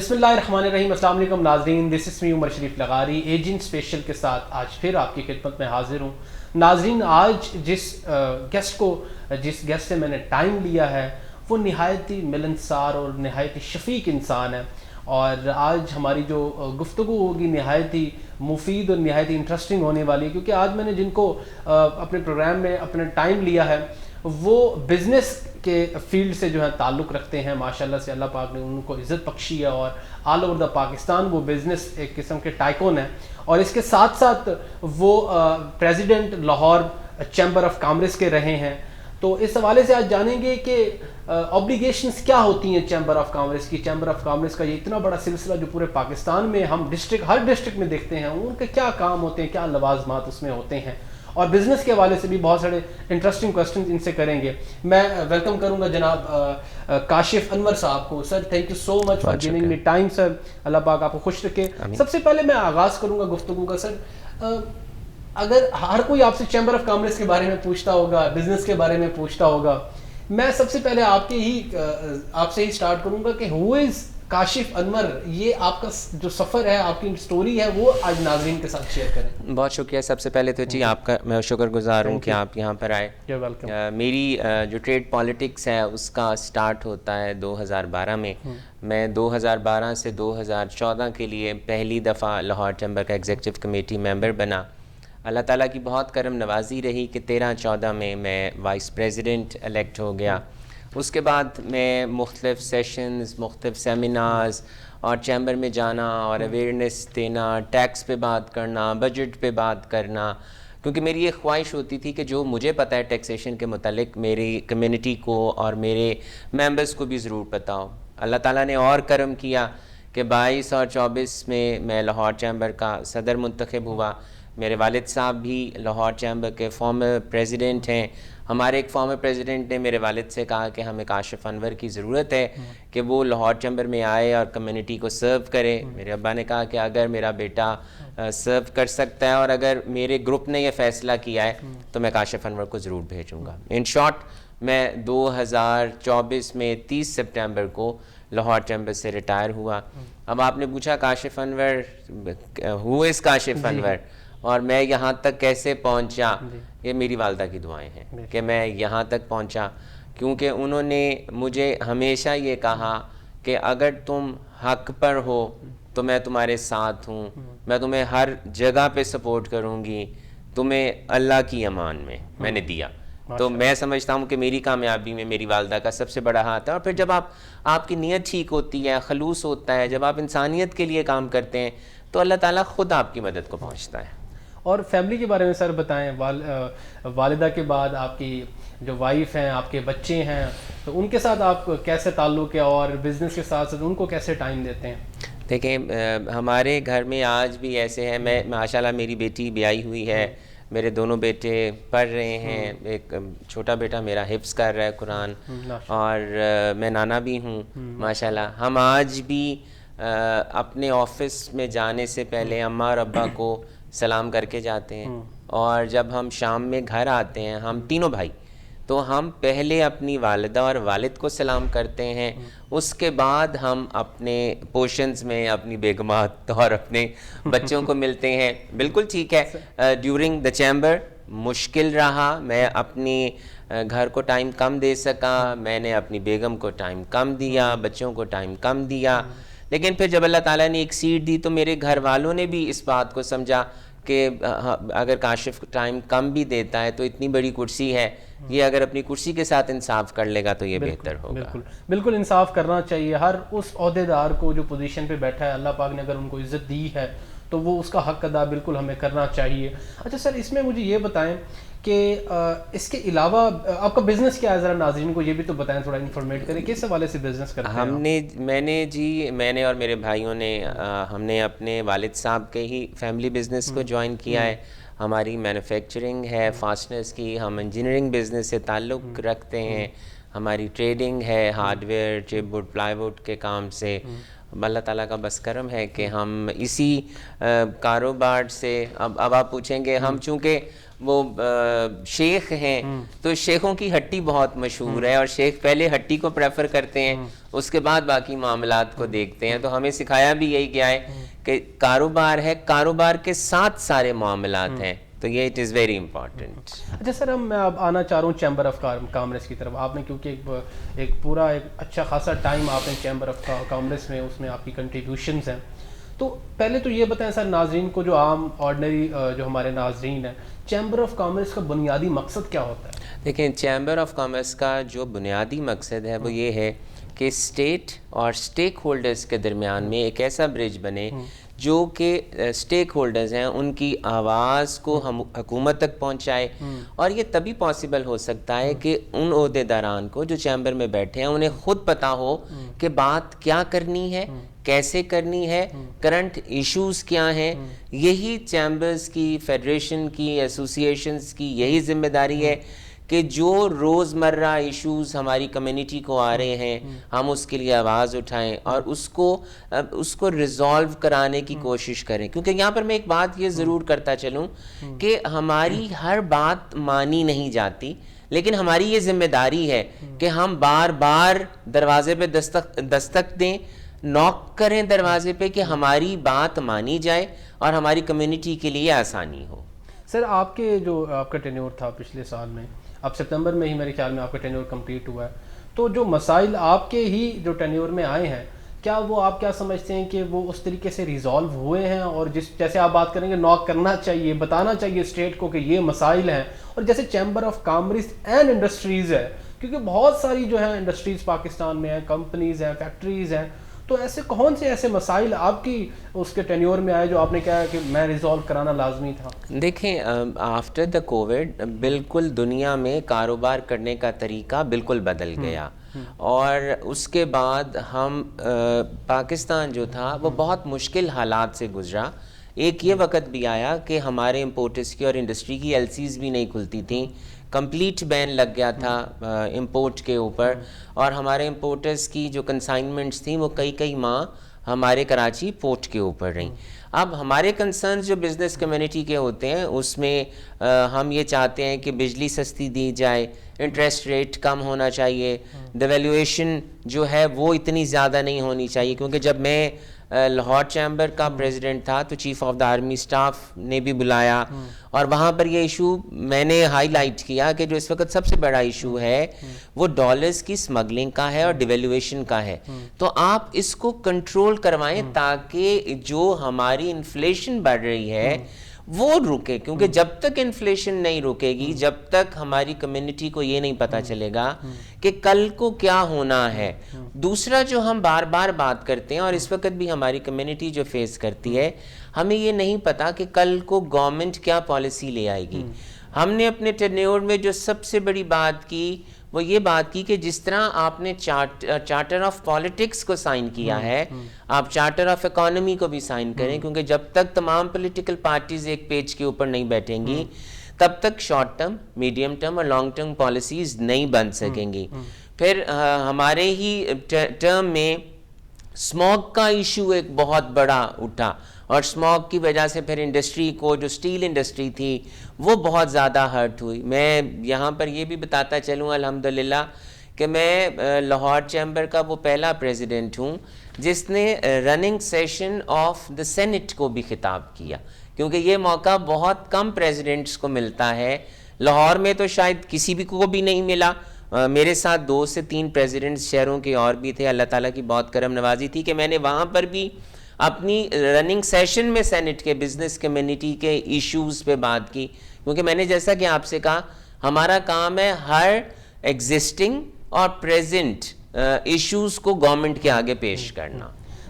بسم اللہ الرحمن الرحیم. السلام علیکم ناظرین, دس از می عمر شریف لغاری ایجنٹ اسپیشل کے ساتھ آج پھر آپ کی خدمت میں حاضر ہوں. ناظرین, آج جس گیسٹ سے میں نے ٹائم لیا ہے وہ نہایت ہی ملنسار اور نہایت ہی شفیق انسان ہے, اور آج ہماری جو گفتگو ہوگی نہایت ہی مفید اور نہایت ہی انٹرسٹنگ ہونے والی ہے, کیونکہ آج میں نے جن کو اپنے پروگرام میں اپنا ٹائم لیا ہے وہ بزنس کے فیلڈ سے جو ہے تعلق رکھتے ہیں. ماشاءاللہ سے اللہ پاک نے ان کو عزت بخشی ہے, اور آل اوور دا پاکستان وہ بزنس ایک قسم کے ٹائکون ہیں, اور اس کے ساتھ ساتھ وہ president Lahore chamber of commerce کے رہے ہیں. تو اس حوالے سے آج جانیں گے کہ اوبلیگیشنز کیا ہوتی ہیں چیمبر آف کامرس کی. چیمبر آف کامرس کا یہ اتنا بڑا سلسلہ جو پورے پاکستان میں ہم ہر ڈسٹرکٹ میں دیکھتے ہیں, ان کے کیا کام ہوتے ہیں, کیا لوازمات اس میں ہوتے ہیں, اور بزنس کے حوالے سے بھی بہت سارے انٹرسٹنگ کوسچنز ان سے کریں گے. میں ویلکم کروں گا جناب کاشف انور صاحب کو. Sir thank you so much for giving me time sir. اللہ پاک آپ کو خوش رکھے. سب سے پہلے میں آغاز کروں گا گفتگو کا. سر اگر ہر کوئی آپ سے چیمبر آف کامرس کے بارے میں پوچھتا ہوگا, بزنس کے بارے میں پوچھتا ہوگا, میں سب سے پہلے آپ سے ہی اسٹارٹ کروں گا کہ ہو از کاشف انور. یہ آپ کا جو سفر ہے, آپ کی سٹوری ہے, وہ آج ناظرین کے ساتھ شیئر کریں. بہت شکریہ. سب سے پہلے تو جی آپ کا میں شکر گزار ہوں کہ آپ یہاں پر آئے. میری جو ٹریڈ پالیٹکس ہے اس کا سٹارٹ ہوتا ہے 2012 میں. میں 2012 سے 2014 کے لیے پہلی دفعہ لاہور چیمبر کا ایگزیکٹو کمیٹی ممبر بنا. اللہ تعالیٰ کی بہت کرم نوازی رہی کہ 13-14 میں وائس پریزیڈنٹ الیکٹ ہو گیا. اس کے بعد میں مختلف سیشنز, مختلف سیمینارز اور چیمبر میں جانا اور اویئرنیس دینا, ٹیکس پہ بات کرنا, بجٹ پہ بات کرنا, کیونکہ میری یہ خواہش ہوتی تھی کہ جو مجھے پتہ ہے ٹیکسیشن کے متعلق میری کمیونٹی کو اور میرے ممبرز کو بھی ضرور پتہ ہو. اللہ تعالیٰ نے اور کرم کیا کہ 22 اور 24 میں لاہور چیمبر کا صدر منتخب ہوا. میرے والد صاحب بھی لاہور چیمبر کے فارمر پریزیڈنٹ ہیں. ہمارے ایک فارمر پریزیڈنٹ نے میرے والد سے کہا کہ ہمیں کاشف انور کی ضرورت ہے کہ وہ لاہور چیمبر میں آئے اور کمیونٹی کو سرو کرے. میرے ابا نے کہا کہ اگر میرا بیٹا سرو کر سکتا ہے اور اگر میرے گروپ نے یہ فیصلہ کیا ہے تو میں کاشف انور کو ضرور بھیجوں گا. ان شارٹ میں 2024 میں 30 سپٹمبر کو لاہور چیمبر سے ریٹائر ہوا. اب آپ نے پوچھا کاشف انور, ہو از کاشف انور, اور میں یہاں تک کیسے پہنچا, یہ میری والدہ کی دعائیں ہیں کہ میں یہاں تک پہنچا. کیونکہ انہوں نے مجھے ہمیشہ یہ کہا کہ اگر تم حق پر ہو تو میں تمہارے ساتھ ہوں, میں تمہیں ہر جگہ پہ سپورٹ کروں گی, تمہیں اللہ کی امان میں نے دیا. تو میں سمجھتا ہوں کہ میری کامیابی میں میری والدہ کا سب سے بڑا ہاتھ ہے. اور پھر جب آپ کی نیت ٹھیک ہوتی ہے, خلوص ہوتا ہے, جب آپ انسانیت کے لیے کام کرتے ہیں تو اللہ تعالیٰ خود آپ کی مدد کو پہنچتا ہے. اور فیملی کے بارے میں سر بتائیں. والدہ کے بعد آپ کی جو وائف ہیں, آپ کے بچے ہیں, تو ان کے ساتھ آپ کیسے تعلق ہے, اور بزنس کے ساتھ ساتھ ان کو کیسے ٹائم دیتے ہیں؟ دیکھیں, ہمارے گھر میں آج بھی ایسے ہیں. میں ماشاءاللہ میری بیٹی بیائی ہوئی ہے, میرے دونوں بیٹے پڑھ رہے ہیں. ایک چھوٹا بیٹا میرا حفظ کر رہا ہے قرآن, اور میں نانا بھی ہوں ماشاءاللہ. ہم آج بھی اپنے آفس میں جانے سے پہلے اماں اور ابا کو سلام کر کے جاتے ہیں, اور جب ہم شام میں گھر آتے ہیں ہم تینوں بھائی تو ہم پہلے اپنی والدہ اور والد کو سلام کرتے ہیں. اس کے بعد ہم اپنے پورشنز میں اپنی بیگمات اور اپنے بچوں کو ملتے ہیں. بالکل ٹھیک ہے, ڈیورنگ دا چیمبر مشکل رہا, میں اپنی گھر کو ٹائم کم دے سکا, میں نے اپنی بیگم کو ٹائم کم دیا, بچوں کو ٹائم کم دیا. لیکن پھر جب اللہ تعالیٰ نے ایک سیٹ دی تو میرے گھر والوں نے بھی اس بات کو سمجھا کہ اگر کاشف ٹائم کم بھی دیتا ہے تو اتنی بڑی کرسی ہے, یہ اگر اپنی کرسی کے ساتھ انصاف کر لے گا تو یہ بہتر ہوگا. بالکل انصاف کرنا چاہیے ہر اس عہدیدار کو جو پوزیشن پہ بیٹھا ہے. اللہ پاک نے اگر ان کو عزت دی ہے تو وہ اس کا حق ادا بالکل ہمیں کرنا چاہیے. اچھا سر, اس میں مجھے یہ بتائیں کہ اس کے علاوہ آپ کا بزنس کیا ہے, ذرا ناظرین کو یہ بھی تو بتائیں, تھوڑا انفارمیٹ کریں کس حوالے سے بزنس کرتے ہیں. میں نے اور میرے بھائیوں نے ہم نے اپنے والد صاحب کے ہی فیملی بزنس کو جوائن کیا ہے. ہماری مینوفیکچرنگ ہے فاسٹنرز کی, ہم انجینئرنگ بزنس سے تعلق رکھتے ہیں, ہماری ٹریڈنگ ہے ہارڈ ویئر, چپ ووڈ, پلائی ووڈ کے کام سے. اللہ تعالیٰ کا بس کرم ہے کہ ہم اسی کاروبار سے اب آپ پوچھیں گے, ہم چونکہ وہ شیخ ہیں تو شیخوں کی ہٹی بہت مشہور ہے اور شیخ پہلے ہٹی کو پریفر کرتے ہیں, اس کے بعد باقی معاملات کو دیکھتے ہیں. تو ہمیں سکھایا بھی یہی گیا ہے کہ کاروبار ہے, کاروبار کے ساتھ سارے معاملات ہیں, تو یہ اٹ از ویری امپورٹنٹ. اچھا سر, میں اب آنا چاہ رہا ہوں چیمبر آف کامرس کی طرف. آپ نے کیونکہ ایک پورا ایک اچھا خاصا ٹائم آپ نے چیمبر آف کامرس میں, اس میں آپ کی کنٹریبیوشنز ہیں. تو پہلے تو یہ بتائیں سر ناظرین کو, جو عام آرڈنری جو ہمارے ناظرین ہیں, چیمبر آف کامرس کا بنیادی مقصد کیا ہوتا ہے؟ دیکھیں, چیمبر آف کامرس کا جو بنیادی مقصد ہے وہ یہ ہے کہ اسٹیٹ اور اسٹیک ہولڈرز کے درمیان میں ایک ایسا برج بنے جو کہ اسٹیک ہولڈرز ہیں ان کی آواز کو ہم حکومت تک پہنچائے. اور یہ تبھی پاسبل ہو سکتا ہے کہ ان عہدیداران کو جو چیمبر میں بیٹھے ہیں انہیں خود پتہ ہو کہ بات کیا کرنی ہے, کیسے کرنی ہے, کرنٹ ایشوز کیا ہیں. یہی چیمبرز کی, فیڈریشن کی, ایسوسیشنز کی یہی ذمہ داری ہے کہ جو روزمرہ ایشوز ہماری کمیونٹی کو آ رہے ہیں ہم اس کے لیے آواز اٹھائیں اور اس کو ریزالو کرانے کی کوشش کریں. کیونکہ یہاں پر میں ایک بات یہ ضرور کرتا چلوں کہ ہماری ہر بات مانی نہیں جاتی, لیکن ہماری یہ ذمہ داری ہے کہ ہم بار بار دروازے پہ دستک دیں, نوک کریں دروازے پہ کہ ہماری بات مانی جائے اور ہماری کمیونٹی کے لیے آسانی ہو. سر آپ کا ٹینیور تھا پچھلے سال میں, اب سپتمبر میں ہی میرے خیال میں آپ کا ٹینیور کمپلیٹ ہوا ہے, تو جو مسائل آپ کے ہی جو ٹینیور میں آئے ہیں, کیا وہ آپ کیا سمجھتے ہیں کہ وہ اس طریقے سے ریزالو ہوئے ہیں؟ اور جیسے آپ بات کریں گے نوک کرنا چاہیے, بتانا چاہیے اسٹیٹ کو کہ یہ مسائل ہیں, اور جیسے chamber of commerce and industries ہے, کیونکہ بہت ساری جو ہیں انڈسٹریز پاکستان میں ہیں, کمپنیز ہیں, فیکٹریز ہیں, تو کون سے ایسے مسائل آپ کی اس کے ٹینیور میں آئے جو آپ نے کہا کہ میں ریزالو کرانا لازمی تھا؟ دیکھیں, آفٹر دا کووڈ بالکل دنیا میں کاروبار کرنے کا طریقہ بالکل بدل گیا, اور اس کے بعد ہم پاکستان جو تھا وہ بہت مشکل حالات سے گزرا. ایک یہ وقت بھی آیا کہ ہمارے امپورٹرز کی اور انڈسٹری کی ایل سیز بھی نہیں کھلتی تھیں, کمپلیٹ بین لگ گیا تھا امپورٹ کے اوپر, اور ہمارے امپورٹرز کی جو کنسائنمنٹس تھیں وہ کئی ماہ ہمارے کراچی پورٹ کے اوپر رہیں. اب ہمارے کنسرنز جو بزنس کمیونٹی کے ہوتے ہیں اس میں ہم یہ چاہتے ہیں کہ بجلی سستی دی جائے, انٹرسٹ ریٹ کم ہونا چاہیے, ڈیویلیویشن جو ہے وہ اتنی زیادہ نہیں ہونی چاہیے. کیونکہ جب میں لاہور چیمبر کا پریزیڈنٹ تھا تو chief of the army staff نے بھی بلایا, اور وہاں پر یہ ایشو میں نے ہائی لائٹ کیا کہ جو اس وقت سب سے بڑا ایشو ہے وہ ڈالرز کی سمگلنگ کا ہے اور ڈیویلیویشن کا ہے. تو آپ اس کو کنٹرول کروائیں تاکہ جو ہماری انفلیشن بڑھ رہی ہے وہ رکے, کیونکہ جب تک انفلیشن نہیں رکے گی, جب تک ہماری کمیونٹی کو یہ نہیں پتہ چلے گا کہ کل کو کیا ہونا ہے. دوسرا جو ہم بار بار بات کرتے ہیں اور اس وقت بھی ہماری کمیونٹی جو فیس کرتی ہے, ہمیں یہ نہیں پتا کہ کل کو گورنمنٹ کیا پالیسی لے آئے گی. ہم نے اپنے ٹرنیور میں جو سب سے بڑی بات کی وہ یہ بات کی کہ جس طرح آپ نے چارٹر آف پالیٹکس کو سائن کیا ہے, آپ چارٹر آف اکانومی کو بھی سائن کریں, کیونکہ جب تک تمام پولیٹیکل پارٹیز ایک پیج کے اوپر نہیں بیٹھیں گی تب تک شارٹ ٹرم, میڈیم ٹرم اور لانگ ٹرم پالیسیز نہیں بن سکیں گی. پھر ہمارے ہی ٹرم میں اسموگ کا ایشو ایک بہت بڑا اٹھا, اور اسموگ کی وجہ سے پھر انڈسٹری کو, جو اسٹیل انڈسٹری تھی وہ بہت زیادہ ہرٹ ہوئی. میں یہاں پر یہ بھی بتاتا چلوں الحمدللہ کہ میں لاہور چیمبر کا وہ پہلا پریزیڈنٹ ہوں جس نے running session of the senate کو بھی خطاب کیا, کیونکہ یہ موقع بہت کم پریزیڈنٹس کو ملتا ہے. لاہور میں تو شاید کسی بھی کو بھی نہیں ملا, میرے ساتھ 2 سے 3 پریزیڈنٹس شہروں کے اور بھی تھے. اللہ تعالیٰ کی بہت کرم نوازی تھی کہ میں نے وہاں پر بھی اپنی رننگ سیشن میں سینٹ کے بزنس کمیونٹی کے ایشوز پہ بات کی, کیونکہ میں نے جیسا کہ آپ سے کہا ہمارا کام ہے ہر ایگزسٹنگ اور پریزنٹ ایشوز کو گورنمنٹ کے آگے پیش کرنا.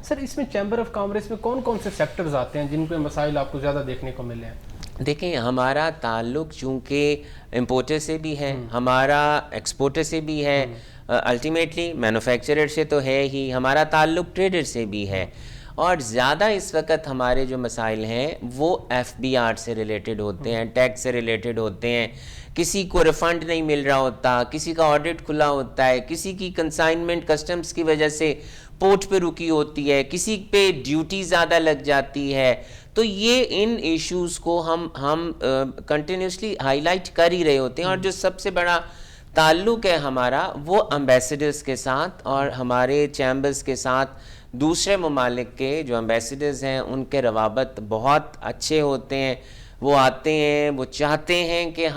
سر اس میں چیمبر آف کامرس میں کون سے سیکٹرز آتے ہیں جن پہ مسائل آپ کو زیادہ دیکھنے کو ملے ہیں؟ دیکھیں, ہمارا تعلق چونکہ امپورٹر سے بھی ہے, ہمارا ایکسپورٹر سے بھی ہے, الٹیمیٹلی مینوفیکچرر سے تو ہے ہی, ہمارا تعلق ٹریڈر سے بھی ہے, اور زیادہ اس وقت ہمارے جو مسائل ہیں وہ ایف بی آر سے ریلیٹڈ ہوتے ہیں, ٹیکس سے ریلیٹڈ ہوتے ہیں. کسی کو ریفنڈ نہیں مل رہا ہوتا, کسی کا آڈٹ کھلا ہوتا ہے, کسی کی کنسائنمنٹ کسٹمز کی وجہ سے پورٹ پہ رکی ہوتی ہے, کسی پہ ڈیوٹی زیادہ لگ جاتی ہے. تو یہ ان ایشوز کو ہم کنٹینیوسلی ہائی لائٹ کر ہی رہے ہوتے ہیں. اور جو سب سے بڑا تعلق ہے ہمارا وہ امبیسڈرز کے ساتھ اور ہمارے چیمبرز کے ساتھ دوسرے ممالک کے جو امبیسڈرز ہیں ان کے روابط بہت اچھے ہوتے ہیں. وہ آتے ہیں, وہ چاہتے ہیں کہ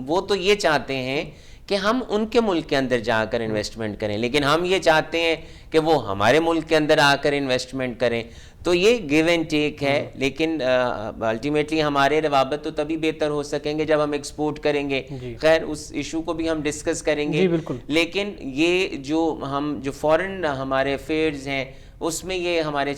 وہ تو یہ چاہتے ہیں کہ ہم ان کے ملک کے اندر جا کر انویسٹمنٹ کریں, لیکن ہم یہ چاہتے ہیں کہ وہ ہمارے ملک کے اندر آ کر انویسٹمنٹ کریں. تو یہ گیو اینڈ ٹیک ہے, لیکن الٹیمیٹلی ہمارے روابط تو تبھی بہتر ہو سکیں گے جب ہم ایکسپورٹ کریں گے. خیر اس ایشو کو بھی ہم ڈسکس کریں گے, لیکن یہ جو فورن ہمارے افیئرز ہیں اس میں یہ ہمارے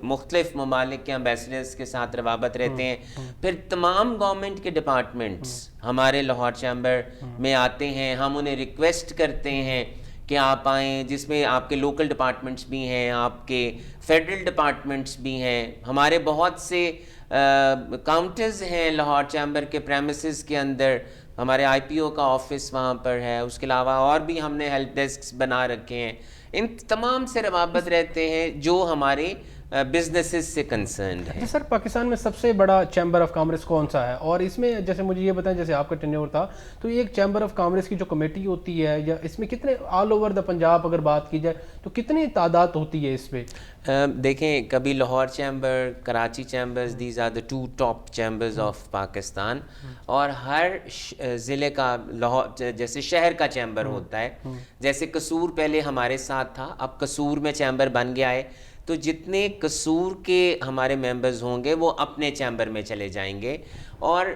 مختلف ممالک کے امبیسڈرز کے ساتھ روابط رہتے ہیں. پھر تمام گورنمنٹ کے ڈپارٹمنٹس ہمارے لاہور چیمبر میں آتے ہیں, ہم انہیں ریکویسٹ کرتے ہیں کہ آپ آئیں, جس میں آپ کے لوکل ڈپارٹمنٹس بھی ہیں, آپ کے فیڈرل ڈپارٹمنٹس بھی ہیں, ہمارے بہت سے کاؤنٹرز ہیں لاہور چیمبر کے پریمیسز کے اندر, ہمارے آئی پی او کا آفس وہاں پر ہے, اس کے علاوہ اور بھی ہم نے ہیلپ ڈیسکس بنا رکھے ہیں. ان تمام سے روابط رہتے ہیں جو ہمارے بزنسز سے کنسرنڈ ہے. سر پاکستان میں سب سے بڑا چیمبر آف کامرس کون سا ہے؟ اور اس میں جیسے مجھے یہ بتائیں, جیسے آپ کا ٹینیور تھا تو یہ ایک چیمبر آف کامرس کی جو کمیٹی ہوتی ہے, یا اس میں کتنے آل اوور دا پنجاب اگر بات کی جائے تو کتنی تعداد ہوتی ہے اس پہ؟ دیکھیں, کبھی Lahore chamber, Karachi chambers, these are the 2 top chambers of Pakistan. اور ہر ضلع کا لاہور جیسے شہر کا چیمبر ہوتا ہے, جیسے قصور پہلے ہمارے ساتھ تھا, اب قصور میں چیمبر بن گیا ہے, تو جتنے قصور کے ہمارے ممبرز ہوں گے وہ اپنے چیمبر میں چلے جائیں گے. اور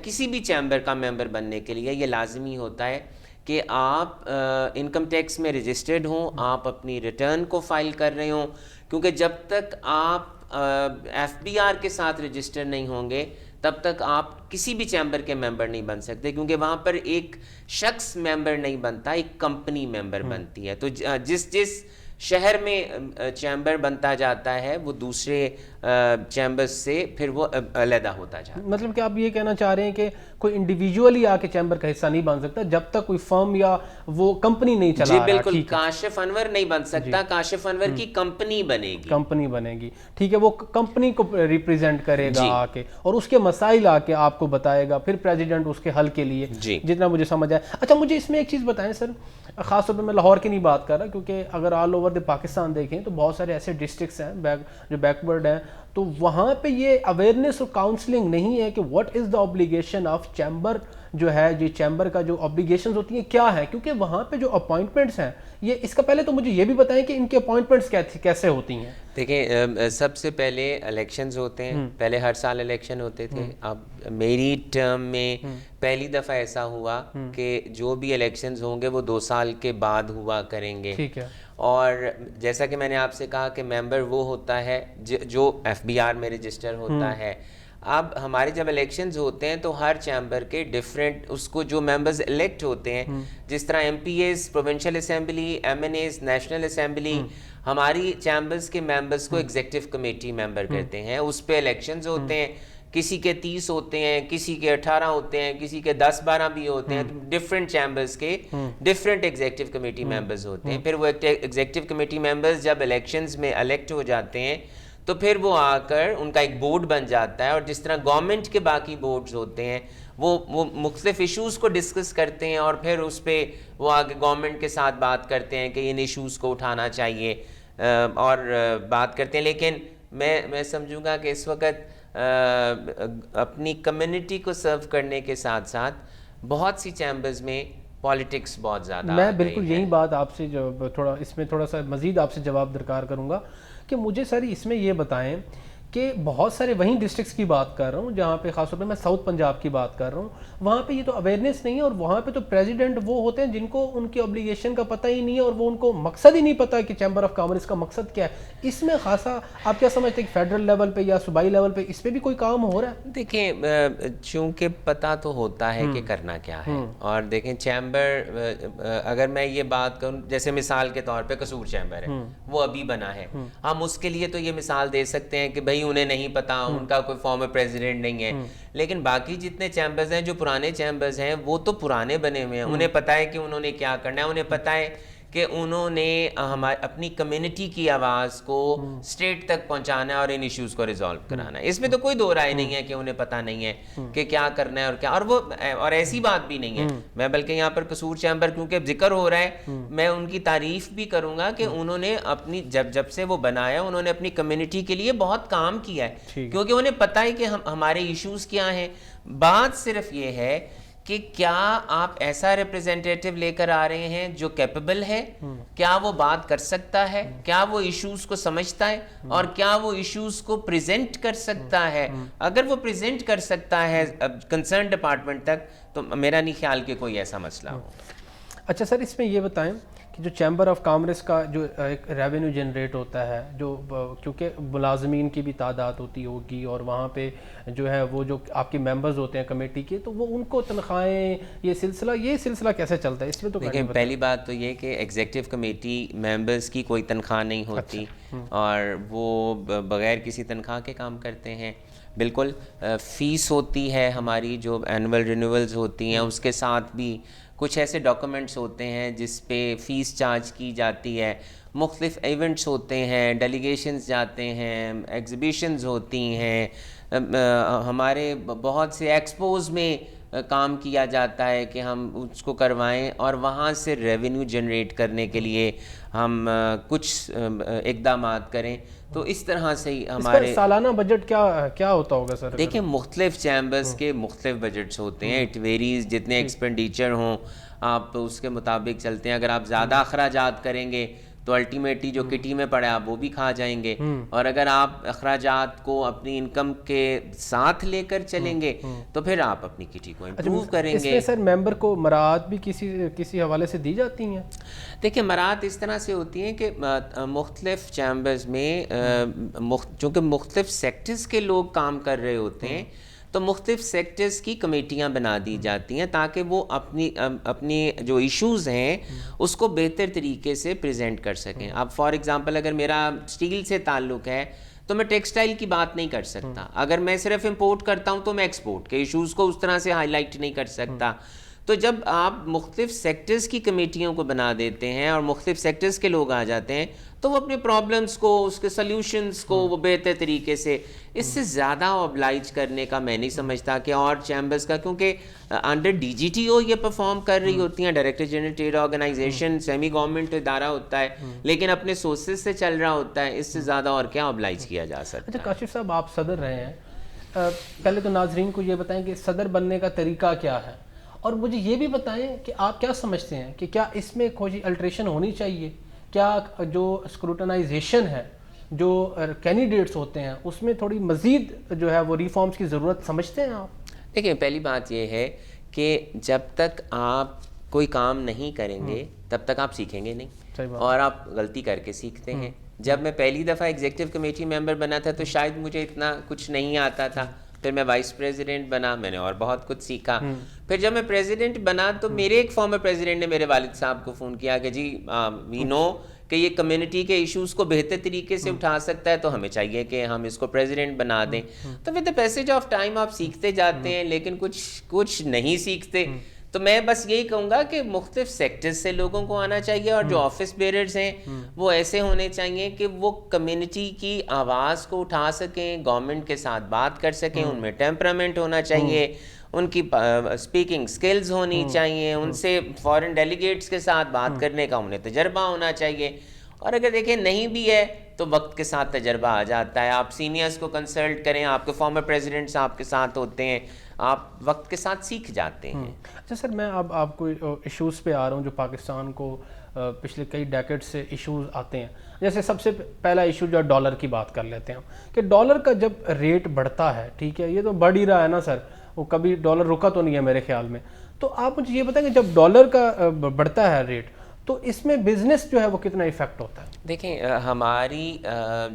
کسی بھی چیمبر کا ممبر بننے کے لیے یہ لازمی ہوتا ہے کہ آپ انکم ٹیکس میں رجسٹرڈ ہوں, آپ اپنی ریٹرن کو فائل کر رہے ہوں, کیونکہ جب تک آپ ایف بی آر کے ساتھ رجسٹر نہیں ہوں گے تب تک آپ کسی بھی چیمبر کے ممبر نہیں بن سکتے, کیونکہ وہاں پر ایک شخص ممبر نہیں بنتا, ایک کمپنی ممبر بنتی ہے. تو جس شہر میں چیمبر بنتا جاتا ہے وہ دوسرے چیمبر سے پھر وہ علیحدہ ہوتا جاتا ہے. مطلب کہ آپ یہ کہنا چاہ رہے ہیں کہ کوئی انڈیویجولی آ کے چیمبر کا حصہ نہیں بن سکتا جب تک کوئی فرم یا وہ کمپنی نہیں چلا رہا. جی بالکل, کاشف انور نہیں بن سکتا, کاشف انور کی کمپنی بنے گی. ٹھیک ہے, وہ کمپنی کو ریپریزنٹ کرے گا آ کے, اور اس کے مسائل آ کے آپ کو بتائے گا, پھر پریزیڈنٹ اس کے حل کے لیے, جتنا مجھے سمجھ آئے. اچھا مجھے اس میں ایک چیز بتائیں سر, خاص طور پہ میں لاہور کی نہیں بات کر رہا, کیونکہ اگر آل اوور پاکستان دیکھیں تو بہت سارے ایسے ڈسٹرکٹس ہیں جو بیکورڈ ہیں, تو وہاں پہ یہ اویئرنیس اور کاؤنسلنگ نہیں ہے کہ what is the obligation of chamber, جو ہے یہ چیمبر کا جو اوبلیگیشنز ہوتی ہیں کیا ہے, کیونکہ وہاں پہ جو اپوائنٹمنٹس ہیں یہ اس کا پہلے تو مجھے یہ بھی بتائیں کہ ان کے اپوائنٹمنٹس کیسے ہوتی ہیں. دیکھیں, سب سے پہلے الیکشنز ہوتے ہیں, پہلے ہر سال الیکشن ہوتے تھے. اب میری ٹرم میں پہلی دفعہ ایسا ہوا کہ جو بھی الیکشنز ہوں گے وہ 2 سال کے بعد ہوا کریں گے. ٹھیک ہے. اور جیسا کہ میں نے آپ سے کہا کہ ممبر وہ ہوتا ہے جو ایف بی آر میں رجسٹر ہوتا ہے. اب ہمارے جب الیکشنز ہوتے ہیں تو ہر چیمبر کے ڈفرینٹ اس کو جو ممبرز الیکٹ ہوتے ہیں, جس طرح M P As, provincial assembly, M N As, national assembly, ہماری چیمبرز کے ممبرز کو ایگزیکٹو کمیٹی ممبر کرتے ہیں. اس پہ الیکشنز ہوتے ہیں, کسی کے 30 ہوتے ہیں, کسی کے 18 ہوتے ہیں, کسی کے 10-12 بھی ہوتے ہیں. ڈفرینٹ چیمبرز کے ڈفرینٹ ایگزیکٹو کمیٹی ممبرز ہوتے ہیں. پھر وہ ایگزیکٹو کمیٹی ممبرز جب الیکشنز میں الیکٹ ہو جاتے ہیں تو پھر وہ آ کر ان کا ایک بورڈ بن جاتا ہے, اور جس طرح گورنمنٹ کے باقی بورڈز ہوتے ہیں وہ مختلف ایشوز کو ڈسکس کرتے ہیں, اور پھر اس پہ وہ آگے گورنمنٹ کے ساتھ بات کرتے ہیں کہ ان ایشوز کو اٹھانا چاہیے اور بات کرتے ہیں. لیکن میں سمجھوں گا کہ اس وقت اپنی کمیونٹی کو سرو کرنے کے ساتھ ساتھ بہت سی چیمبرز میں پالیٹکس بہت زیادہ. میں بالکل یہی بات آپ سے جو تھوڑا سا مزید آپ سے جواب درکار کروں گا کہ مجھے سر اس میں یہ بتائیں کہ بہت سارے وہیں ڈسٹرکٹس کی بات کر رہا ہوں جہاں پہ خاص طور پہ میں ساؤتھ پنجاب کی بات کر رہا ہوں, وہاں پہ یہ تو اویئرنیس نہیں ہے, اور وہاں پہ تو پریزیڈنٹ وہ ہوتے ہیں جن کو ان کی اوبلیگیشن کا پتہ ہی نہیں ہے, اور وہ ان کو مقصد ہی نہیں پتہ کہ چیمبر آف کامرس کا مقصد کیا ہے. اس میں خاصا آپ کیا سمجھتے ہیں کہ فیڈرل لیول پہ یا صوبائی لیول پہ اس پہ بھی کوئی کام ہو رہا ہے؟ دیکھیں, چونکہ پتہ تو ہوتا ہے کہ کرنا کیا ہے, اور دیکھیں چیمبر, اگر میں یہ بات کروں جیسے مثال کے طور پہ قصور چیمبر ہے, وہ ابھی بنا ہے, ہم اس کے لیے تو یہ مثال دے سکتے ہیں کہ بھائی انہیں نہیں پتہ, ان کا کوئی فارمر پریزیڈنٹ نہیں ہے. لیکن باقی جتنے چیمبرز ہیں جو پرانے چیمبرز ہیں وہ تو پرانے بنے ہوئے ہیں, انہیں پتہ ہے کہ انہوں نے کیا کرنا ہے, انہیں پتہ ہے کہ انہوں نے اپنی کمیونٹی کی آواز کو اسٹیٹ تک پہنچانا ہے اور ان ایشوز کو ریزالو کرانا ہے. اس میں تو کوئی دو رائے نہیں ہے کہ انہیں پتہ نہیں ہے کہ کیا کرنا ہے اور کیا, اور ایسی بات بھی نہیں ہے. میں بلکہ یہاں پر قصور چیمبر کیونکہ ذکر ہو رہا ہے, میں ان کی تعریف بھی کروں گا کہ انہوں نے اپنی جب سے وہ بنایا انہوں نے اپنی کمیونٹی کے لیے بہت کام کیا ہے, کیونکہ انہیں پتہ ہے کہ ہمارے ایشوز کیا ہیں. بات صرف یہ ہے کہ کیا آپ ایسا ریپریزنٹیٹیو لے کر آ رہے ہیں جو کیپیبل ہے, کیا وہ بات کر سکتا ہے, کیا وہ ایشوز کو سمجھتا ہے, اور کیا وہ ایشوز کو پریزنٹ کر سکتا ہے. اگر وہ پریزنٹ کر سکتا ہے کنسرن ڈپارٹمنٹ تک تو میرا نہیں خیال کہ کوئی ایسا مسئلہ ہو. اچھا سر, اس میں یہ بتائیں کہ جو چیمبر آف کامرس کا جو ایک ریونیو جنریٹ ہوتا ہے, جو کیونکہ ملازمین کی بھی تعداد ہوتی ہوگی اور وہاں پہ جو ہے وہ جو آپ کے ممبرز ہوتے ہیں کمیٹی کے, تو وہ ان کو تنخواہیں یہ سلسلہ کیسے چلتا ہے اس میں؟ تو دیکھیں پہلی بات تو یہ کہ ایگزیکٹو کمیٹی ممبرز کی کوئی تنخواہ نہیں ہوتی اور وہ بغیر کسی تنخواہ کے کام کرتے ہیں. بالکل فیس ہوتی ہے ہماری جو اینول رینیولز ہوتی ہیں, اس کے ساتھ بھی کچھ ایسے ڈاکومنٹس ہوتے ہیں جس پہ فیس چارج کی جاتی ہے. مختلف ایونٹس ہوتے ہیں, ڈیلیگیشنز جاتے ہیں, ایگزیبیشنز ہوتی ہیں, ہمارے بہت سے ایکسپوز میں کام کیا جاتا ہے کہ ہم اس کو کروائیں اور وہاں سے ریونیو جنریٹ کرنے کے لیے ہم کچھ اقدامات کریں. تو اس طرح سے ہی ہمارے سالانہ بجٹ کیا ہوتا ہوگا سر؟ دیکھیں مختلف چیمبرز کے مختلف بجٹس ہوتے ہیں, اٹ ویریز, جتنے ایکسپینڈیچر ہوں آپ اس کے مطابق چلتے ہیں. اگر آپ زیادہ اخراجات کریں گے تو الٹیمیٹلی جو کٹی میں پڑے آپ وہ بھی کھا جائیں گے, اور اگر آپ اخراجات کو اپنی انکم کے ساتھ لے کر چلیں گے تو پھر آپ اپنی کٹی کو امپروو کریں گے. اس میں سر ممبر کو مراعات بھی کسی حوالے سے دی جاتی ہیں؟ دیکھیں مراعات اس طرح سے ہوتی ہیں کہ مختلف چیمبرز میں چونکہ مختلف سیکٹرز کے لوگ کام کر رہے ہوتے ہیں تو مختلف سیکٹرز کی کمیٹیاں بنا دی جاتی ہیں تاکہ وہ اپنی جو ایشوز ہیں اس کو بہتر طریقے سے پریزنٹ کر سکیں. اب فار ایگزامپل اگر میرا اسٹیل سے تعلق ہے تو میں ٹیکسٹائل کی بات نہیں کر سکتا. اگر میں صرف امپورٹ کرتا ہوں تو میں ایکسپورٹ کے ایشوز کو اس طرح سے ہائی لائٹ نہیں کر سکتا. تو جب آپ مختلف سیکٹرز کی کمیٹیوں کو بنا دیتے ہیں اور مختلف سیکٹرز کے لوگ آ جاتے ہیں تو وہ اپنے پرابلمس کو, اس کے سلیوشنز کو وہ بہتر طریقے سے, اس سے زیادہ اوبلائج کرنے کا میں نہیں سمجھتا کہ اور چیمبرز کا, کیونکہ under D G T O یہ پرفارم کر رہی ہوتی ہیں, director general trade organisation semi government ادارہ ہوتا ہے لیکن اپنے سورسز سے چل رہا ہوتا ہے, اس سے زیادہ اور کیا اوبلائج کیا جا سکتا ہے. اچھا کاشف صاحب, آپ صدر رہے ہیں, پہلے تو ناظرین کو یہ بتائیں کہ صدر بننے کا طریقہ کیا ہے, اور مجھے یہ بھی بتائیں کہ آپ کیا سمجھتے ہیں کہ کیا اس میں کوئی الٹریشن ہونی چاہیے, کیا جو اسکروٹنائزیشن ہے جو کینڈیڈیٹس ہوتے ہیں اس میں تھوڑی مزید جو ہے وہ ریفارمز کی ضرورت سمجھتے ہیں آپ؟ دیکھیں پہلی بات یہ ہے کہ جب تک آپ کوئی کام نہیں کریں گے تب تک آپ سیکھیں گے نہیں, اور آپ غلطی کر کے سیکھتے ہیں. جب میں پہلی دفعہ ایگزیکٹو کمیٹی ممبر بنا تھا تو شاید مجھے اتنا کچھ نہیں آتا تھا, پھر میں وائس پریزیڈنٹ بنا, میں نے اور بہت کچھ سیکھا. پھر جب میں پریزیڈنٹ بنا تو میرے ایک فارمر پریزیڈنٹ نے میرے والد صاحب کو فون کیا کہ جی وی نو کہ یہ کمیونٹی کے ایشوز کو بہتر طریقے سے اٹھا سکتا ہے تو ہمیں چاہیے کہ ہم اس کو پریزیڈنٹ بنا دیں. تو with the passage of time آپ سیکھتے جاتے ہیں لیکن کچھ نہیں سیکھتے. تو میں بس یہی کہوں گا کہ مختلف سیکٹرز سے لوگوں کو آنا چاہیے, اور جو آفس بیئررز ہیں وہ ایسے ہونے چاہیے کہ وہ کمیونٹی کی آواز کو اٹھا سکیں, گورنمنٹ کے ساتھ بات کر سکیں, ان میں ٹیمپرامنٹ ہونا چاہیے, ان کی اسپیکنگ سکلز ہونی چاہیے, ان سے فارن ڈیلیگیٹس کے ساتھ بات کرنے کا انہیں تجربہ ہونا چاہیے. اور اگر دیکھیں نہیں بھی ہے تو وقت کے ساتھ تجربہ آ جاتا ہے. آپ سینئرز کو کنسلٹ کریں, آپ کے فارمر پریزیڈنٹس آپ کے ساتھ ہوتے ہیں, آپ وقت کے ساتھ سیکھ جاتے ہیں. اچھا سر, میں اب آپ کو ایشوز پہ آ رہا ہوں جو پاکستان کو پچھلے کئی ڈیکیڈ سے ایشوز آتے ہیں. جیسے سب سے پہلا ایشو جو ڈالر کی بات کر لیتے ہیں کہ ڈالر کا جب ریٹ بڑھتا ہے, ٹھیک ہے, یہ تو بڑھ ہی رہا ہے نا سر, وہ کبھی ڈالر رکا تو نہیں ہے میرے خیال میں. تو آپ مجھے یہ بتائیں کہ جب ڈالر کا بڑھتا ہے ریٹ تو اس میں بزنس جو ہے وہ کتنا ایفیکٹ ہوتا ہے؟ دیکھیں ہماری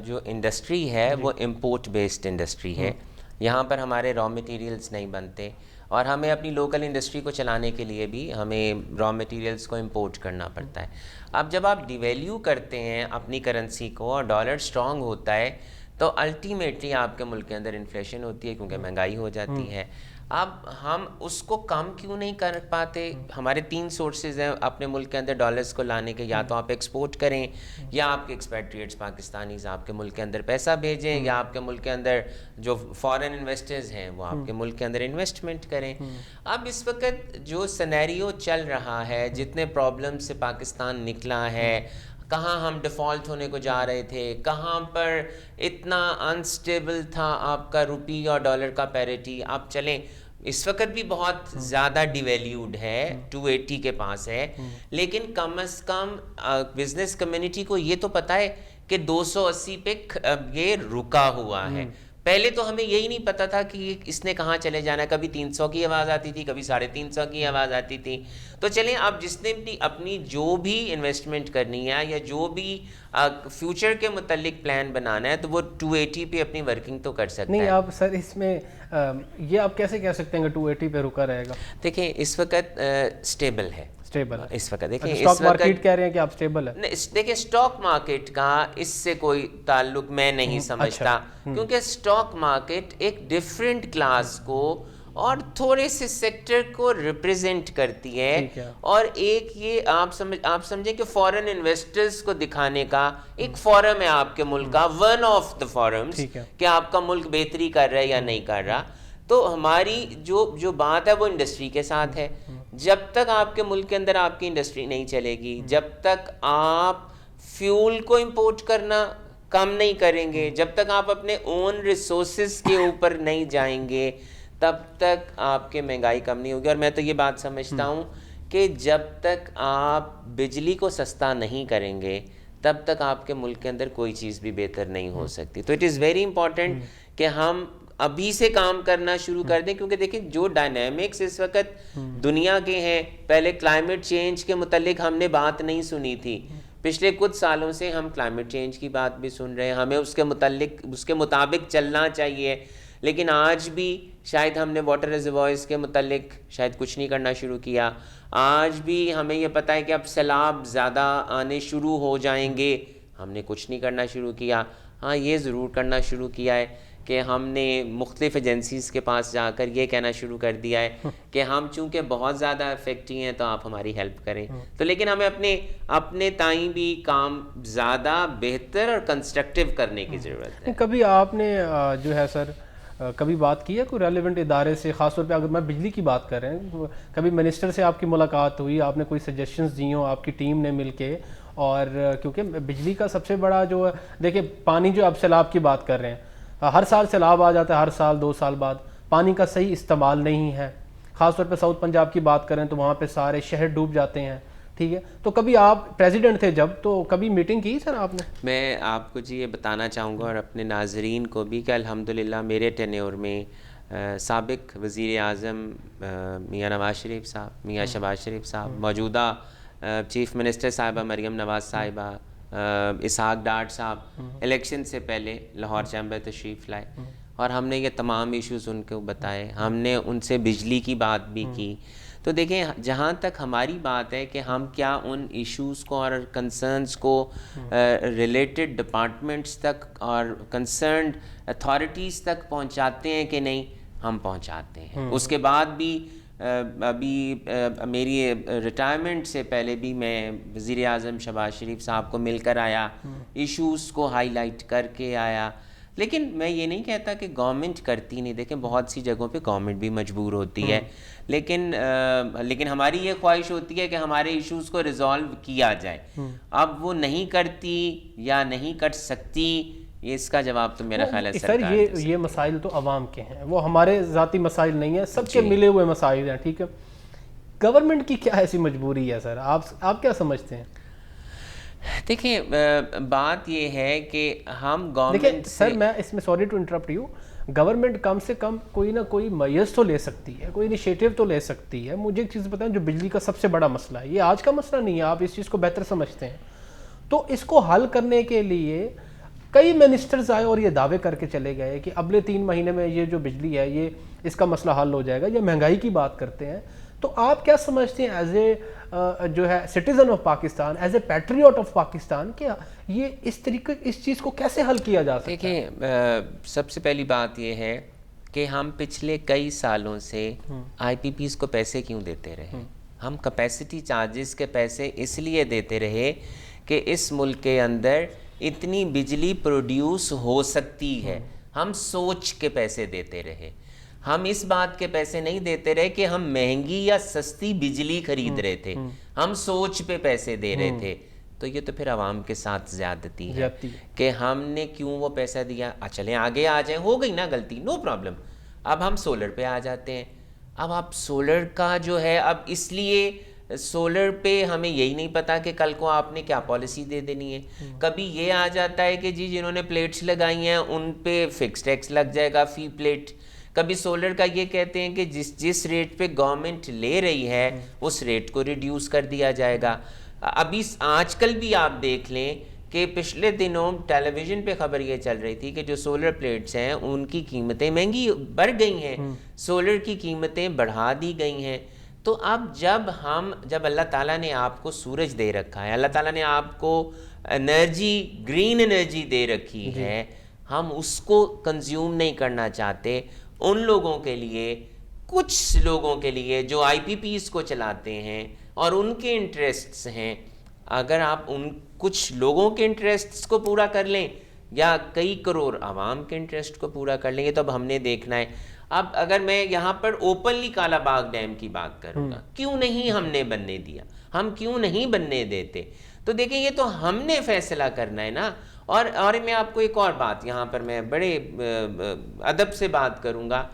جو انڈسٹری ہے وہ امپورٹ بیسڈ انڈسٹری ہے. یہاں پر ہمارے را مٹیریلز نہیں بنتے, اور ہمیں اپنی لوکل انڈسٹری کو چلانے کے لیے بھی ہمیں را مٹیریلز کو امپورٹ کرنا پڑتا ہے. اب جب آپ ڈیویلیو کرتے ہیں اپنی کرنسی کو اور ڈالر سٹرونگ ہوتا ہے تو الٹیمیٹلی آپ کے ملک کے اندر انفلیشن ہوتی ہے کیونکہ مہنگائی ہو جاتی ہے. اب ہم اس کو کم کیوں نہیں کر پاتے؟ ہمارے 3 سورسز ہیں اپنے ملک کے اندر ڈالرز کو لانے کے، یا تو آپ ایکسپورٹ کریں، یا آپ کے ایکسپیٹریٹس پاکستانیز آپ کے ملک کے اندر پیسہ بھیجیں، یا آپ کے ملک کے اندر جو فارن انویسٹرز ہیں وہ آپ کے ملک کے اندر انویسٹمنٹ کریں۔ اب اس وقت جو سینیریو چل رہا ہے، جتنے پرابلم سے پاکستان نکلا ہے، کہاں ہم ڈیفالٹ ہونے کو جا رہے تھے، کہاں پر اتنا انسٹیبل تھا آپ کا روپی اور ڈالر کا پیریٹی، آپ چلیں اس وقت بھی بہت زیادہ ڈیویلیوڈ ہے، 280 کے پاس ہے، لیکن کم از کم بزنس کمیونٹی کو یہ تو پتہ ہے کہ 280 پہ یہ رکا ہوا ہے۔ پہلے تو ہمیں یہی نہیں پتا تھا کہ اس نے کہاں چلے جانا ہے، کبھی 300 کی آواز آتی تھی، کبھی 350 کی آواز آتی تھی۔ تو چلیں اب جس نے بھی اپنی جو بھی انویسٹمنٹ کرنی ہے یا جو بھی فیوچر کے متعلق پلان بنانا ہے تو وہ 280 پہ اپنی ورکنگ تو کر سکتا ہے۔ نہیں آپ سر اس میں یہ آپ کیسے کہہ سکتے ہیں کہ 280 پہ رکا رہے گا؟ دیکھیں اس وقت اسٹیبل ہے، اس وقت دیکھیں اسٹاک مارکیٹ کہہ رہے ہیں کہ آپ اسٹیبل ہے۔ دیکھیں اسٹاک مارکیٹ کا اس سے کوئی تعلق میں نہیں سمجھتا، کیونکہ اسٹاک مارکیٹ ایک ڈیفرنٹ کلاس کو اور تھوڑے سے سیکٹر کو ریپریزنٹ کرتی ہے، اور ایک یہ آپ سمجھیں کہ فورن انویسٹرز کو دکھانے کا ایک فورم ہے آپ کے ملک کا، ون آف دا فورمز، کہ آپ کا ملک بہتری کر رہا ہے یا نہیں کر رہا۔ تو ہماری جو بات ہے وہ انڈسٹری کے ساتھ ہے۔ جب تک آپ کے ملک کے اندر آپ کی انڈسٹری نہیں چلے گی، جب تک آپ فیول کو امپورٹ کرنا کم نہیں کریں گے، جب تک آپ اپنے اون ریسورسز کے اوپر نہیں جائیں گے، تب تک آپ کے مہنگائی کم نہیں ہوگی۔ اور میں تو یہ بات سمجھتا ہوں کہ جب تک آپ بجلی کو سستا نہیں کریں گے تب تک آپ کے ملک کے اندر کوئی چیز بھی بہتر نہیں ہو سکتی۔ تو اٹ از ویری امپورٹنٹ کہ ہم ابھی سے کام کرنا شروع کر دیں، کیونکہ دیکھیں جو ڈائنامکس اس وقت دنیا کے ہیں، پہلے کلائمیٹ چینج کے متعلق ہم نے بات نہیں سنی تھی، پچھلے کچھ سالوں سے ہم کلائمیٹ چینج کی بات بھی سن رہے ہیں، ہمیں اس کے مطابق چلنا چاہیے، لیکن آج بھی شاید ہم نے واٹر ریزروائرز کے متعلق شاید کچھ نہیں کرنا شروع کیا۔ آج بھی ہمیں یہ پتہ ہے کہ اب سیلاب زیادہ آنے شروع ہو جائیں گے، ہم نے کچھ نہیں کرنا شروع کیا۔ ہاں یہ ضرور کرنا شروع کیا ہے کہ ہم نے مختلف ایجنسیز کے پاس جا کر یہ کہنا شروع کر دیا ہے کہ ہم چونکہ بہت زیادہ افیکٹی ہیں تو آپ ہماری ہیلپ کریں۔ تو لیکن ہمیں اپنے تائیں بھی کام زیادہ بہتر اور کنسٹرکٹیو کرنے کی ضرورت ہے۔ کبھی آپ نے جو ہے سر کبھی بات کی ہے کوئی ریلیونٹ ادارے سے، خاص طور پہ اگر میں بجلی کی بات کر رہے ہیں، کبھی منسٹر سے آپ کی ملاقات ہوئی، آپ نے کوئی سجیشنز دی ہوں آپ کی ٹیم نے مل کے؟ اور کیونکہ بجلی کا سب سے بڑا جو دیکھیں پانی، جو اب سیلاب کی بات کر رہے ہیں، ہر سال سیلاب آ جاتا ہے، ہر سال 2 سال بعد پانی کا صحیح استعمال نہیں ہے، خاص طور پہ ساؤتھ پنجاب کی بات کریں تو وہاں پہ سارے شہر ڈوب جاتے ہیں، ٹھیک ہے؟ تو کبھی آپ پریزیڈنٹ تھے جب، تو کبھی میٹنگ کی سر آپ نے؟ میں آپ کو جی یہ بتانا چاہوں گا اور اپنے ناظرین کو بھی کہ الحمدللہ میرے ٹینیور میں سابق وزیر اعظم میاں نواز شریف صاحب، میاں شہباز شریف صاحب، موجودہ چیف منسٹر صاحبہ مریم نواز صاحبہ، اسحاق ڈاٹ صاحب الیکشن سے پہلے لاہور چیمبر تشریف لائے، اور ہم نے یہ تمام ایشوز ان کو بتائے، ہم نے ان سے بجلی کی بات بھی کی۔ تو دیکھیں جہاں تک ہماری بات ہے کہ ہم کیا ان ایشوز کو اور کنسرنز کو ریلیٹڈ ڈپارٹمنٹس تک اور کنسرنڈ اتھارٹیز تک پہنچاتے ہیں کہ نہیں، ہم پہنچاتے ہیں۔ اس کے بعد بھی ابھی میری ریٹائرمنٹ سے پہلے بھی میں وزیر اعظم شہباز شریف صاحب کو مل کر آیا، ایشوز کو ہائی لائٹ کر کے آیا۔ لیکن میں یہ نہیں کہتا کہ گورنمنٹ کرتی نہیں، دیکھیں بہت سی جگہوں پہ گورنمنٹ بھی مجبور ہوتی ہے، لیکن ہماری یہ خواہش ہوتی ہے کہ ہمارے ایشوز کو ریزالو کیا جائے۔ اب وہ نہیں کرتی یا نہیں کر سکتی، اس کا جواب تو میرا خیال ہے سر یہ مسائل تو عوام کے ہیں، وہ ہمارے ذاتی مسائل نہیں ہیں، سب کے ملے ہوئے مسائل ہیں، ٹھیک ہے؟ گورنمنٹ کی کیا ایسی مجبوری ہے سر، آپ کیا سمجھتے ہیں؟ دیکھیں بات یہ ہے کہ ہم گورنمنٹ دیکھیں سر، میں اس میں sorry to interrupt you, government کم سے کم کوئی نہ کوئی میز تو لے سکتی ہے، کوئی انیشیٹو تو لے سکتی ہے۔ مجھے ایک چیز بتائیں، جو بجلی کا سب سے بڑا مسئلہ ہے، یہ آج کا مسئلہ نہیں ہے، آپ اس چیز کو بہتر سمجھتے ہیں، تو اس کو حل کرنے کے لیے کئی منسٹرز آئے اور یہ دعوے کر کے چلے گئے کہ اگلے 3 مہینے میں یہ جو بجلی ہے یہ اس کا مسئلہ حل ہو جائے گا، یا مہنگائی کی بات کرتے ہیں۔ تو آپ کیا سمجھتے ہیں ایز اے جو ہے citizen of Pakistan, as a Patriot of Pakistan, کہ یہ اس طریقے اس چیز کو کیسے حل کیا جا سکتا ہے؟ دیکھیں سب سے پہلی بات یہ ہے کہ ہم پچھلے کئی سالوں سے آئی پی پیز کو پیسے کیوں دیتے رہے. ہم کیپیسٹی چارجز کے پیسے اس لیے دیتے رہے کہ اس ملک کے اندر اتنی بجلی پروڈیوس ہو سکتی ہے. ہم سوچ کے پیسے دیتے رہے. ہم اس بات کے پیسے نہیں دیتے رہے کہ ہم مہنگی یا سستی بجلی خرید رہے تھے. ہم سوچ پہ پیسے دے رہے تھے. تو یہ تو پھر عوام کے ساتھ زیادتی ہے کہ ہم نے کیوں وہ پیسہ دیا. چلیں آگے آ جائیں, ہو گئی نا غلطی, نو پرابلم. اب ہم سولر پہ آ جاتے ہیں. اب آپ سولر کا جو ہے, اب اس لیے سولر پہ ہمیں یہی نہیں پتا کہ کل کو آپ نے کیا پالیسی دے دینی ہے. کبھی یہ آ جاتا ہے کہ جی جنہوں نے پلیٹس لگائی ہیں ان پہ فکس ٹیکس لگ جائے گا فی پلیٹ. کبھی سولر کا یہ کہتے ہیں کہ جس ریٹ پہ گورنمنٹ لے رہی ہے اس ریٹ کو ریڈیوس کر دیا جائے گا. ابھی آج کل بھی آپ دیکھ لیں کہ پچھلے دنوں ٹیلی ویژن پہ خبر یہ چل رہی تھی کہ جو سولر پلیٹس ہیں ان کی قیمتیں مہنگی بڑھ گئی ہیں, سولر کی قیمتیں بڑھا دی گئی ہیں. تو اب جب اللہ تعالیٰ نے آپ کو سورج دے رکھا ہے, اللہ تعالیٰ نے آپ کو انرجی, گرین انرجی دے رکھی ہے, ہم اس کو کنزیوم نہیں کرنا چاہتے. ان لوگوں کے لیے, کچھ لوگوں کے لیے جو آئی پی پیز کو چلاتے ہیں اور ان کے انٹرسٹس ہیں, اگر آپ ان کچھ لوگوں کے انٹرسٹس کو پورا کر لیں یا کئی کروڑ عوام کے انٹرسٹ کو پورا کر لیں گے تو اب ہم نے دیکھنا ہے. اب اگر میں یہاں پر اوپنلی کالا باغ ڈیم کی بات کروں گا, کیوں نہیں ہم نے بننے دیا, ہم کیوں نہیں بننے دیتے, تو دیکھیں یہ تو ہم نے فیصلہ کرنا ہے نا. اور میں آپ کو ایک اور بات یہاں پر میں بڑے ادب سے بات کروں گا,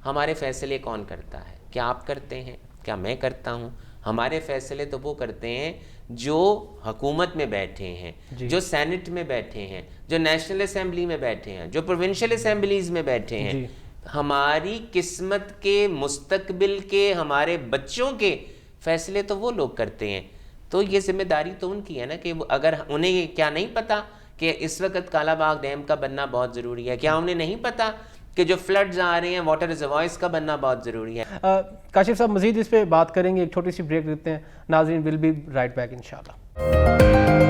ہمارے فیصلے کون کرتا ہے؟ کیا آپ کرتے ہیں؟ کیا میں کرتا ہوں؟ ہمارے فیصلے تو وہ کرتے ہیں جو حکومت میں بیٹھے ہیں, جو سینٹ میں بیٹھے ہیں, جو نیشنل اسمبلی میں بیٹھے ہیں, جو پروونشل اسمبلیز میں بیٹھے ہیں. ہماری قسمت کے, مستقبل کے, ہمارے بچوں کے فیصلے تو وہ لوگ کرتے ہیں. تو یہ ذمہ داری تو ان کی ہے نا کہ اگر انہیں کیا نہیں پتا کہ اس وقت کالا باغ ڈیم کا بننا بہت ضروری ہے, کیا انہیں نہیں پتا کہ جو فلڈز آ رہے ہیں واٹر ریزروائرز کا بننا بہت ضروری ہے. کاشف صاحب مزید اس پہ بات کریں گے, ایک چھوٹی سی بریک دیتے ہیں. ناظرین, ول بی رائٹ بیک انشاءاللہ.